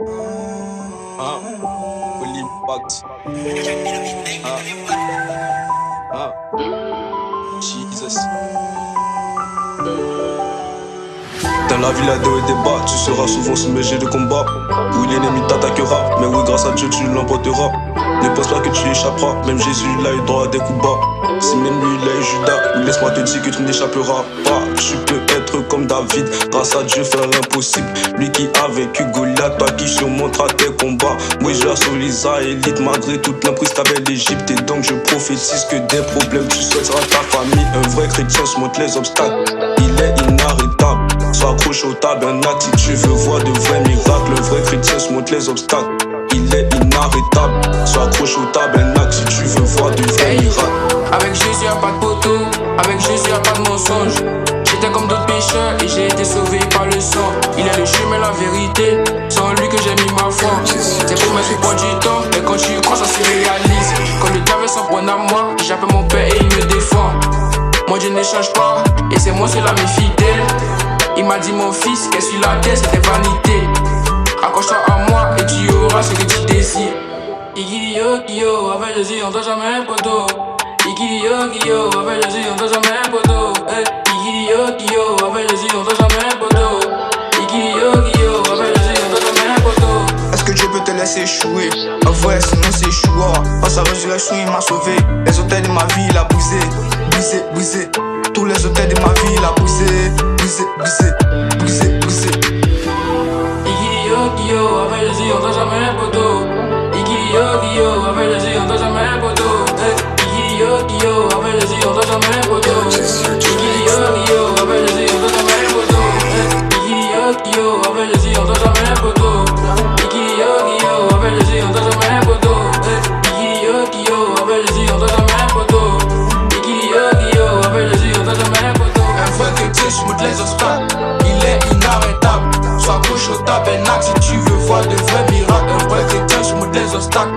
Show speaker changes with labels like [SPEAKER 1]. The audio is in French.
[SPEAKER 1] Ah, full impact. Jesus. Dans la vie, la dos et des bas, tu seras souvent submergé de combat. Où l'ennemi t'attaquera, mais oui, grâce à Dieu, tu l'emporteras. Ne pense pas que tu échapperas, même Jésus, il a eu droit à des coups bas. Si même lui, il a eu Judas, laisse-moi te dire que tu n'échapperas pas. Tu peux être comme David, grâce à Dieu, faire l'impossible. Lui qui a vaincu Goliath, toi qui surmonteras tes combats. Moi, je sur les Israélites, malgré toute l'emprise qu'a belle l'Égypte. Et donc, je prophétise que des problèmes, tu souhaiteras ta famille. Un vrai chrétien surmonte les obstacles, il est inarrêtable. Sois accroché au tabernacle si tu veux voir de vrais miracles. Un vrai chrétien surmonte les obstacles, il est inarrêtable. Sois accroché au tabernacle si tu veux voir de vrais miracles.
[SPEAKER 2] Avec Jésus y'a pas de poteau, avec Jésus y'a pas de mensonge. J'étais comme d'autres pécheurs et j'ai été sauvé par le sang. Il est le chemin, la vérité, sans lui que j'ai mis ma foi. C'est pour mettre pour du temps, mais quand tu crois ça se réalise. Quand le diable s'en prend à moi, j'appelle mon père et il me défend. Moi Dieu ne change pas, et c'est moi celui-là mes fidèles. Il m'a dit mon fils, qu'est-ce qu'il a dit, c'était vanité. Accroche-toi à moi et tu auras ce que tu désires. Yo, avec Jésus on doit jamais un poteau. Yo, avec Jésus on doit jamais un poteau. Yo, avec Jésus on doit jamais un poteau. Yo, avec Jésus on doit jamais un poteau.
[SPEAKER 3] Est-ce que Dieu peut te laisser échouer? En vrai, sinon c'est échoueur. Par sa résurrection, il m'a sauvé. Les hôtels de ma vie, il a brisé. Tous les hôtels de ma vie, il a brisé.
[SPEAKER 2] Yo, avec Jésus on doit jamais un poteau. Yo, avec Jésus on doit jamais un poteau. Yo, avec Jésus on doit jamais un poteau. Yo, avec Jésus on doit jamais un poteau. Yo, avec Jésus on doit jamais un poteau. Yo, avec Jésus on doit jamais un poteau. Yo, avec Jésus on doit jamais un poteau. Yo, avec Jésus on doit jamais un poteau.
[SPEAKER 3] Un vrai chrétien surmonte les obstacles, il est inarrêtable. Sois accroché au tabernacle si tu veux voir de vrais miracles. Un vrai chrétien surmonte les obstacles,